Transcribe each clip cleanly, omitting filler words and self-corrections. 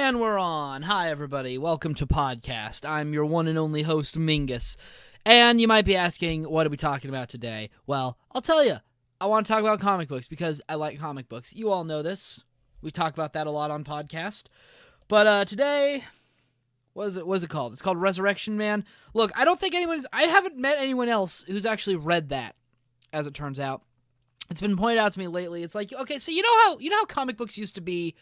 And we're on. Hi, everybody. Welcome to Podcast. I'm your one and only host, Mingus. And you might be asking, what are we talking about today? Well, I'll tell you. I want to talk about comic books because I like comic books. You all know this. We talk about that a lot on Podcast. But today, what is it called? It's called Resurrection Man. Look, I haven't met anyone else who's actually read that, as it turns out. It's been pointed out to me lately. It's like, okay, so you know how comic books used to be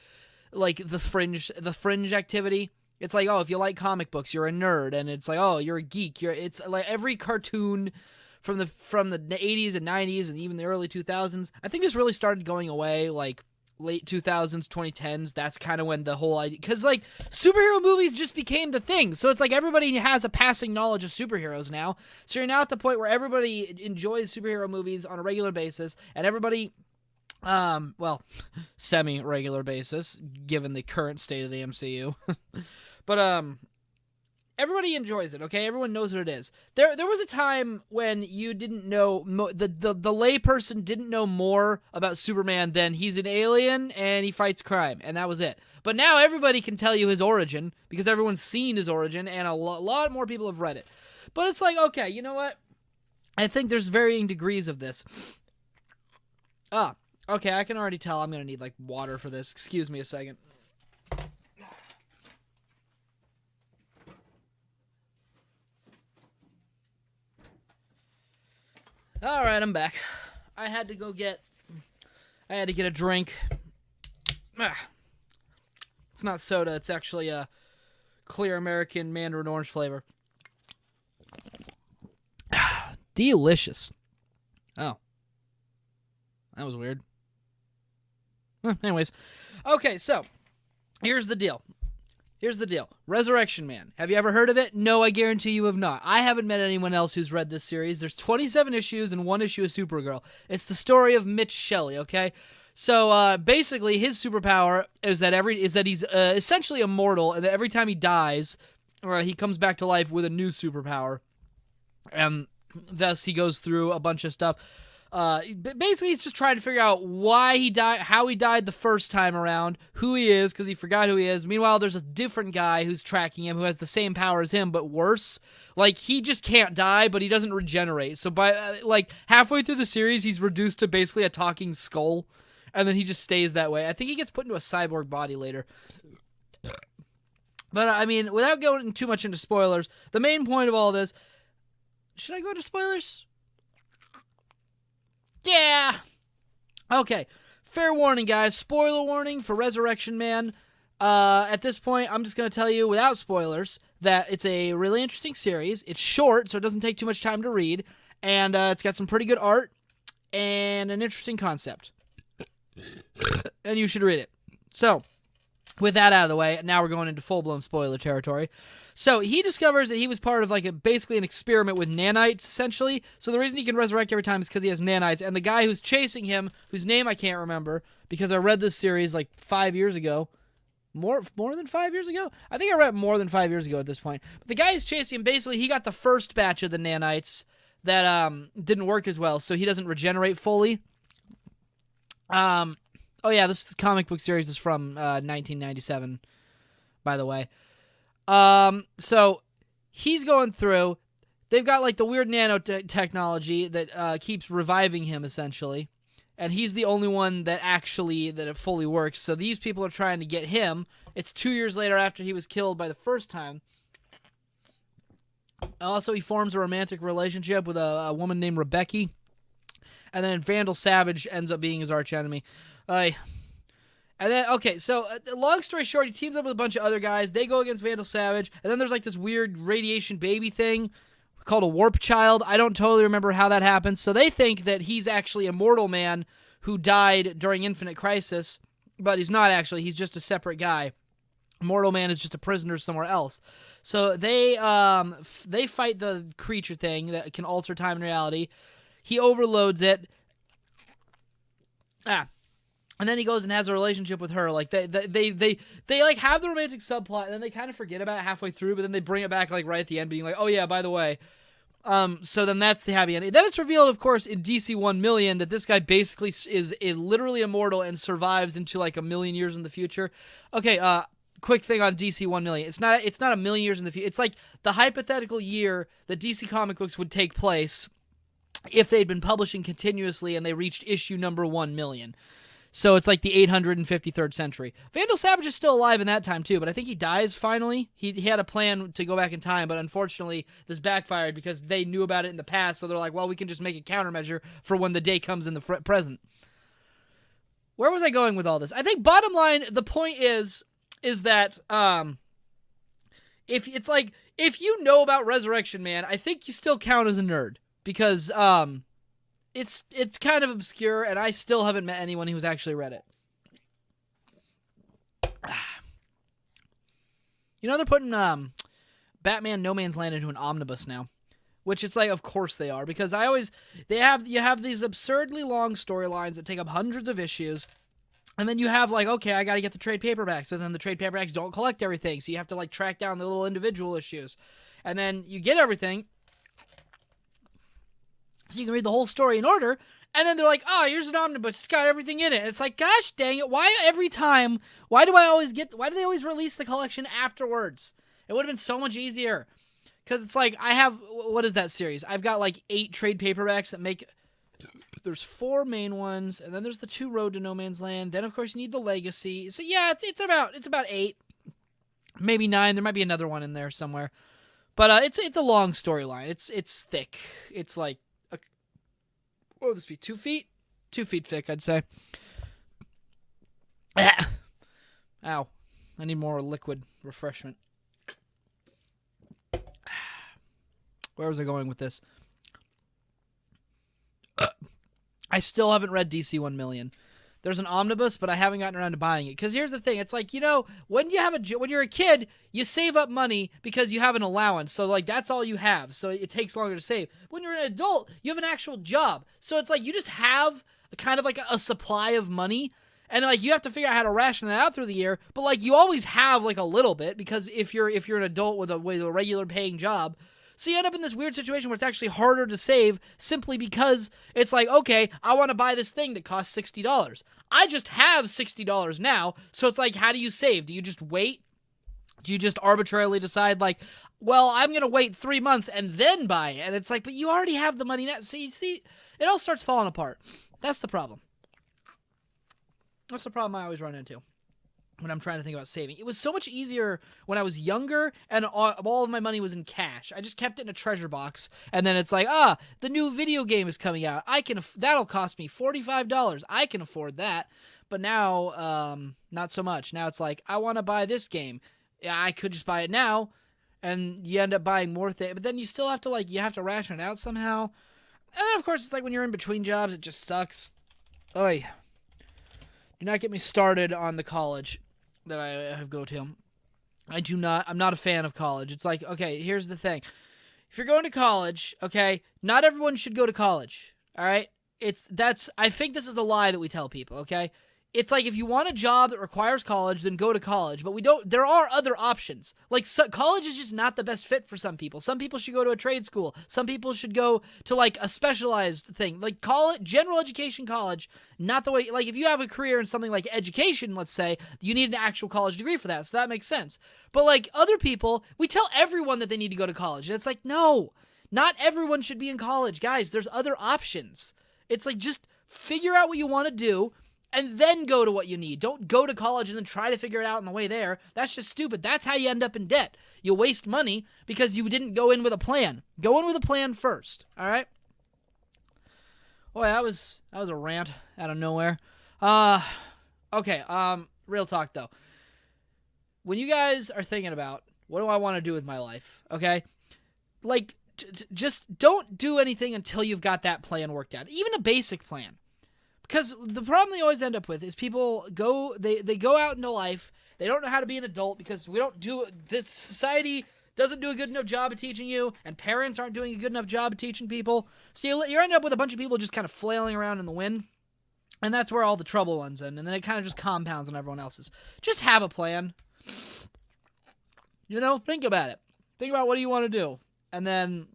like the fringe activity? It's like, oh, if you like comic books, you're a nerd, and it's like, oh, you're a geek. It's like every cartoon from the 80s and 90s and even the early 2000s. I think this really started going away like late 2000s, 2010s. That's kind of when the whole idea, because like superhero movies just became the thing. So it's like everybody has a passing knowledge of superheroes now. So you're now at the point where everybody enjoys superhero movies on a regular basis, and everybody, semi-regular basis, given the current state of the MCU. But everybody enjoys it, okay? Everyone knows what it is. There was a time when you didn't know, the layperson didn't know more about Superman than he's an alien and he fights crime, and that was it. But now everybody can tell you his origin because everyone's seen his origin, and a lot more people have read it. But it's like, okay, you know what? I think there's varying degrees of this. Okay, I can already tell I'm going to need, like, water for this. Excuse me a second. Alright, I'm back. I had to get a drink. It's not soda, it's actually a clear American Mandarin orange flavor. Delicious. Oh. That was weird. Anyways. Okay, so, here's the deal. Resurrection Man. Have you ever heard of it? No, I guarantee you have not. I haven't met anyone else who's read this series. There's 27 issues and one issue of Supergirl. It's the story of Mitch Shelley, okay? So, basically, his superpower is that he's essentially immortal, and that every time he dies, he comes back to life with a new superpower. And thus, he goes through a bunch of stuff. Basically, he's just trying to figure out why he died, how he died the first time around, who he is, because he forgot who he is. Meanwhile, there's a different guy who's tracking him who has the same power as him, but worse. Like, he just can't die, but he doesn't regenerate. So, by halfway through the series, he's reduced to basically a talking skull, and then he just stays that way. I think he gets put into a cyborg body later. But, I mean, without going too much into spoilers, the main point of all this... Should I go into spoilers? Yeah. Okay. Fair warning, guys. Spoiler warning for Resurrection Man. At this point, I'm just going to tell you, without spoilers, that it's a really interesting series. It's short, so it doesn't take too much time to read. And it's got some pretty good art and an interesting concept. And you should read it. So, with that out of the way, now we're going into full-blown spoiler territory. So he discovers that he was part of basically an experiment with nanites, essentially. So the reason he can resurrect every time is because he has nanites. And the guy who's chasing him, whose name I can't remember, because I read this series like 5 years ago. More than 5 years ago? I think I read more than 5 years ago at this point. But the guy who's chasing him, basically, he got the first batch of the nanites that didn't work as well, so he doesn't regenerate fully. Oh yeah, this comic book series is from 1997, by the way. So he's going through, they've got like the weird nanotechnology that keeps reviving him essentially, and he's the only one that it fully works. So these people are trying to get him. It's 2 years later after he was killed by the first time. Also, he forms a romantic relationship with a woman named Rebecca, and then Vandal Savage ends up being his archenemy. And then, okay, so long story short, he teams up with a bunch of other guys. They go against Vandal Savage, and then there's like this weird radiation baby thing called a warp child. I don't totally remember how that happens. So they think that he's actually Immortal Man who died during Infinite Crisis, but he's not actually. He's just a separate guy. Immortal Man is just a prisoner somewhere else. So they fight the creature thing that can alter time and reality. He overloads it. And then he goes and has a relationship with her. Like they like have the romantic subplot, and then they kind of forget about it halfway through, but then they bring it back like right at the end, being like, "Oh yeah, by the way." So then that's the happy ending. Then it's revealed, of course, in DC 1,000,000 that this guy basically is literally immortal and survives into like a million years in the future. Okay, quick thing on DC 1 million. It's not a million years in the future. It's like the hypothetical year that DC comic books would take place if they'd been publishing continuously and they reached issue number 1 million. So it's like the 853rd century. Vandal Savage is still alive in that time too, but I think he dies finally. He had a plan to go back in time, but unfortunately this backfired because they knew about it in the past, so they're like, well, we can just make a countermeasure for when the day comes in the present. Where was I going with all this? I think bottom line, the point is that if you know about Resurrection Man, I think you still count as a nerd because it's kind of obscure, and I still haven't met anyone who's actually read it. You know, they're putting Batman No Man's Land into an omnibus now, which it's like, of course they are, because you have these absurdly long storylines that take up hundreds of issues, and then you have like, okay, I gotta get the trade paperbacks, but then the trade paperbacks don't collect everything, so you have to like track down the little individual issues, and then you get everything, so you can read the whole story in order, and then they're like, oh, here's an omnibus, it's got everything in it. And it's like, gosh dang it, why do they always release the collection afterwards? It would have been so much easier. Because it's like, what is that series? I've got like 8 trade paperbacks that make, there's 4 main ones, and then there's the 2 Road to No Man's Land, then of course you need the Legacy. So yeah, it's about 8, maybe 9, there might be another one in there somewhere. But it's a long storyline, it's thick, it's like, what would this be, 2 feet? 2 feet thick, I'd say. Ow. I need more liquid refreshment. Where was I going with this? I still haven't read DC 1 million. There's an omnibus, but I haven't gotten around to buying it. Because here's the thing. It's like, you know, when you're a kid, you save up money because you have an allowance. So, like, that's all you have. So it takes longer to save. When you're an adult, you have an actual job. So it's like you just have kind of like a supply of money. And, like, you have to figure out how to ration that out through the year. But, like, you always have, like, a little bit. Because if you're an adult with a regular paying job, so you end up in this weird situation where it's actually harder to save simply because it's like, okay, I want to buy this thing that costs $60. I just have $60 now, so it's like, how do you save? Do you just wait? Do you just arbitrarily decide, like, well, I'm going to wait 3 months and then buy it? And it's like, but you already have the money now. See, it all starts falling apart. That's the problem. That's the problem I always run into when I'm trying to think about saving. It was so much easier when I was younger and all of my money was in cash. I just kept it in a treasure box, and then it's like, the new video game is coming out. That'll cost me $45. I can afford that. But now, not so much. Now it's like, I want to buy this game. Yeah, I could just buy it now, and you end up buying more things. But then you still have to, you have to ration it out somehow. And then, of course, it's like when you're in between jobs, it just sucks. Oy. Do not get me started on the college that I go to. I'm not a fan of college. It's like, okay, here's the thing. If you're going to college, okay, not everyone should go to college, all right? I think this is the lie that we tell people, okay? It's like, if you want a job that requires college, then go to college. But there are other options. Like, college is just not the best fit for some people. Some people should go to a trade school. Some people should go to, like, a specialized thing. Like, general education college, not the way, like, if you have a career in something like education, let's say, you need an actual college degree for that. So that makes sense. But, like, other people, we tell everyone that they need to go to college. And it's like, no, not everyone should be in college. Guys, there's other options. It's like, just figure out what you want to do, and then go to what you need. Don't go to college and then try to figure it out on the way there. That's just stupid. That's how you end up in debt. You waste money because you didn't go in with a plan. Go in with a plan first, all right? Boy, that was a rant out of nowhere. Okay, real talk, though. When you guys are thinking about, what do I want to do with my life, okay? Like, just don't do anything until you've got that plan worked out. Even a basic plan. Because the problem they always end up with is people they go out into life, they don't know how to be an adult because this society doesn't do a good enough job of teaching you, and parents aren't doing a good enough job of teaching people. So you end up with a bunch of people just kind of flailing around in the wind, and that's where all the trouble runs in, and then it kind of just compounds on everyone else's. Just have a plan. You know, think about it. Think about what do you want to do, and then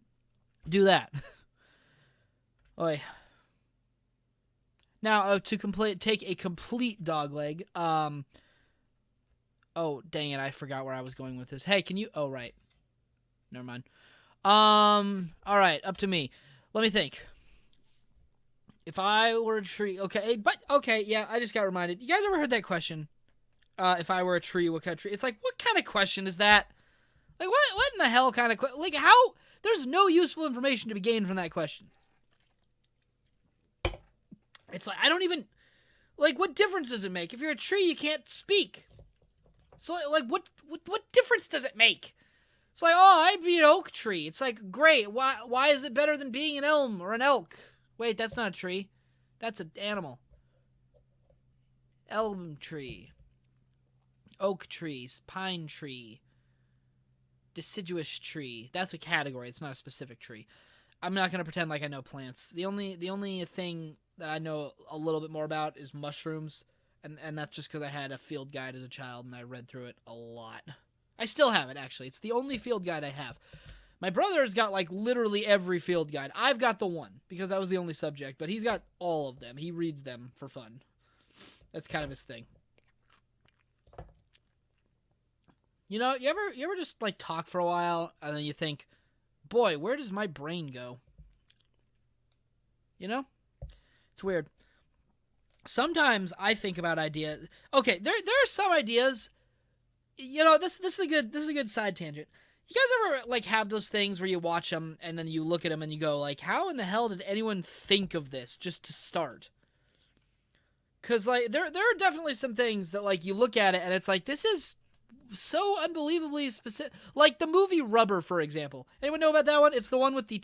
do that. Oy. Now, to take a complete dogleg, Oh, dang it, I forgot where I was going with this. Hey, can you... Oh, right. Never mind. All right, up to me. Let me think. If I were a tree... Okay, yeah, I just got reminded. You guys ever heard that question? If I were a tree, what kind of tree? It's like, what kind of question is that? Like, what in the hell kind of... Like, how... There's no useful information to be gained from that question. It's like, I don't even... Like, what difference does it make? If you're a tree, you can't speak. So, like, what difference does it make? It's like, oh, I'd be an oak tree. It's like, great. Why is it better than being an elm or an elk? Wait, that's not a tree. That's an animal. Elm tree. Oak trees. Pine tree. Deciduous tree. That's a category. It's not a specific tree. I'm not going to pretend like I know plants. The only thing that I know a little bit more about is mushrooms. And that's just because I had a field guide as a child and I read through it a lot. I still have it, actually. It's the only field guide I have. My brother's got, like, literally every field guide. I've got the one, because that was the only subject, but he's got all of them. He reads them for fun. That's kind of his thing. You know, you ever just, like, talk for a while, and then you think, boy, where does my brain go? You know? It's weird. Sometimes I think about ideas. Okay, there are some ideas... You know, this is a good side tangent. You guys ever, like, have those things where you watch them and then you look at them and you go, like, how in the hell did anyone think of this just to start? Because, like, there are definitely some things that, like, you look at it and it's like, this is so unbelievably specific. Like the movie Rubber, for example. Anyone know about that one? It's the one with the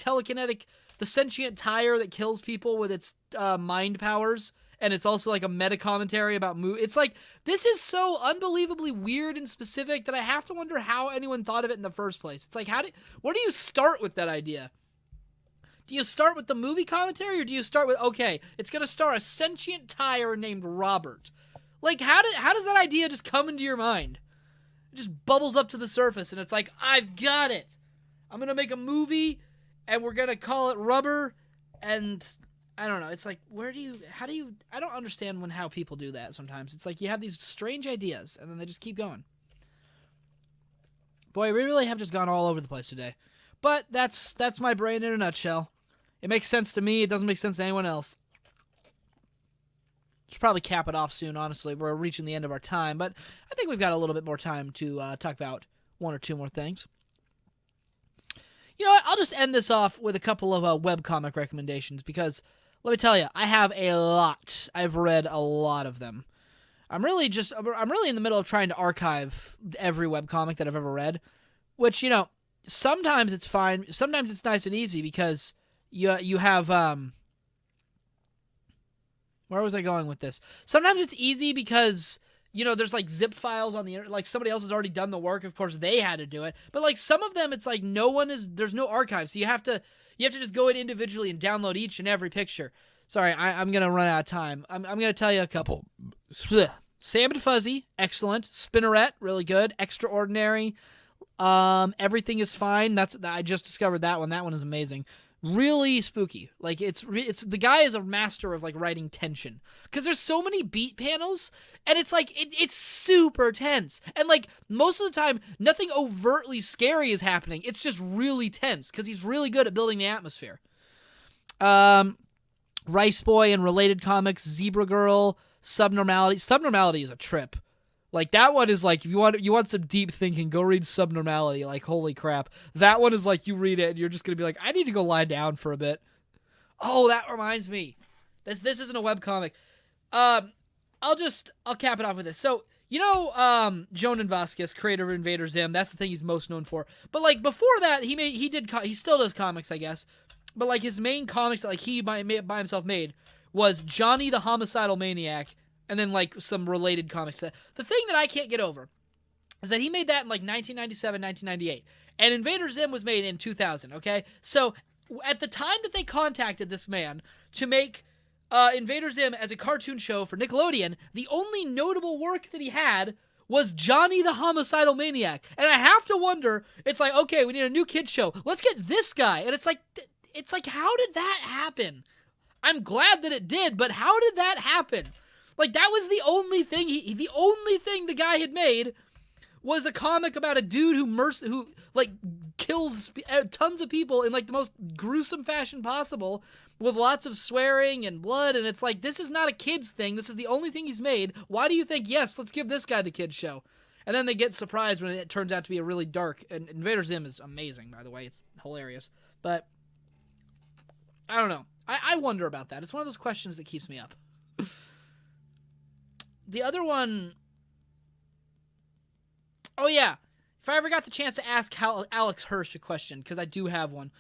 the sentient tire that kills people with its mind powers. And it's also like a meta-commentary about It's like, this is so unbelievably weird and specific that I have to wonder how anyone thought of it in the first place. It's like, where do you start with that idea? Do you start with the movie commentary, or do you start with, okay, it's going to star a sentient tire named Robert? Like, how does that idea just come into your mind? It just bubbles up to the surface, and it's like, I've got it. I'm going to make a movie, and we're going to call it Rubber, and... I don't know. It's like, I don't understand how people do that sometimes. It's like you have these strange ideas, and then they just keep going. Boy, we really have just gone all over the place today. But that's my brain in a nutshell. It makes sense to me. It doesn't make sense to anyone else. Should probably cap it off soon, honestly. We're reaching the end of our time, but I think we've got a little bit more time to talk about one or two more things. You know what? I'll just end this off with a couple of webcomic recommendations, because... Let me tell you, I have a lot. I've read a lot of them. I'm really in the middle of trying to archive every webcomic that I've ever read, which, you know, sometimes it's fine. Sometimes it's nice and easy because you have, where was I going with this? Sometimes it's easy because, you know, there's like zip files on the internet, like somebody else has already done the work. Of course, they had to do it. But like some of them, it's like there's no archive. So you have to just go in individually and download each and every picture. Sorry, I'm going to run out of time. I'm going to tell you a couple. Sam and Fuzzy, excellent. Spinneret, really good. Extraordinary. Everything is Fine. I just discovered that one. That one is amazing. Really spooky. Like it's the guy is a master of like writing tension, because there's so many beat panels and it's like it's super tense, and like most of the time nothing overtly scary is happening. It's just really tense because he's really good at building the atmosphere. Rice Boy and related comics, Zebra Girl, Subnormality. Subnormality is a trip. Like, that one is like, if you want some deep thinking, go read Subnormality. Like, holy crap. That one is like, you read it and you're just going to be like, I need to go lie down for a bit. Oh, that reminds me. This isn't a webcomic. I'll cap it off with this. So, you know, Jonan Vasquez, creator of Invader Zim, that's the thing he's most known for. But like, before that, he still does comics, I guess. But like, his main comics that like he by himself made was Johnny the Homicidal Maniac, and then, like, some related comics. The thing that I can't get over is that he made that in, like, 1997, 1998. And Invader Zim was made in 2000, okay? So, at the time that they contacted this man to make Invader Zim as a cartoon show for Nickelodeon, the only notable work that he had was Johnny the Homicidal Maniac. And I have to wonder, it's like, okay, we need a new kid show. Let's get this guy. And it's like, how did that happen? I'm glad that it did, but how did that happen? Like, that was the only thing the guy had made, was a comic about a dude who like kills tons of people in like the most gruesome fashion possible with lots of swearing and blood, and it's like, this is not a kid's thing. This is the only thing he's made. Why do you think, yes, let's give this guy the kid's show? And then they get surprised when it turns out to be a really dark, and Invader Zim is amazing, by the way. It's hilarious. But I don't know. I wonder about that. It's one of those questions that keeps me up. The other one... Oh, yeah. If I ever got the chance to ask Alex Hirsch a question, because I do have one,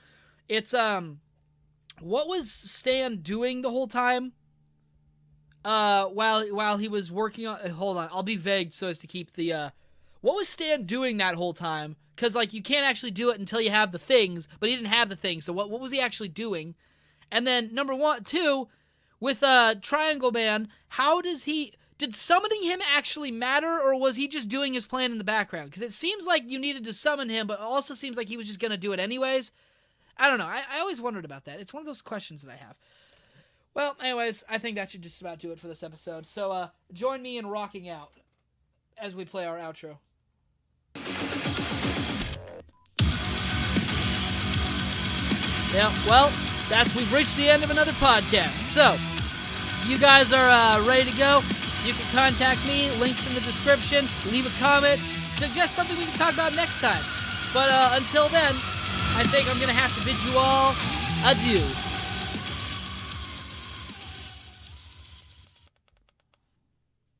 it's, what was Stan doing the whole time? While he was working on... Hold on. I'll be vague so as to keep the, what was Stan doing that whole time? Because, like, you can't actually do it until you have the things, but he didn't have the things, so what was he actually doing? And then, two, with Triangle Man, how does he... Did summoning him actually matter, or was he just doing his plan in the background? Because it seems like you needed to summon him, but it also seems like he was just going to do it anyways. I don't know. I always wondered about that. It's one of those questions that I have. Well, anyways, I think that should just about do it for this episode. So, join me in rocking out as we play our outro. Yeah, well... we've reached the end of another podcast. So, if you guys are ready to go, you can contact me, links in the description, leave a comment, suggest something we can talk about next time. But until then, I think I'm going to have to bid you all adieu.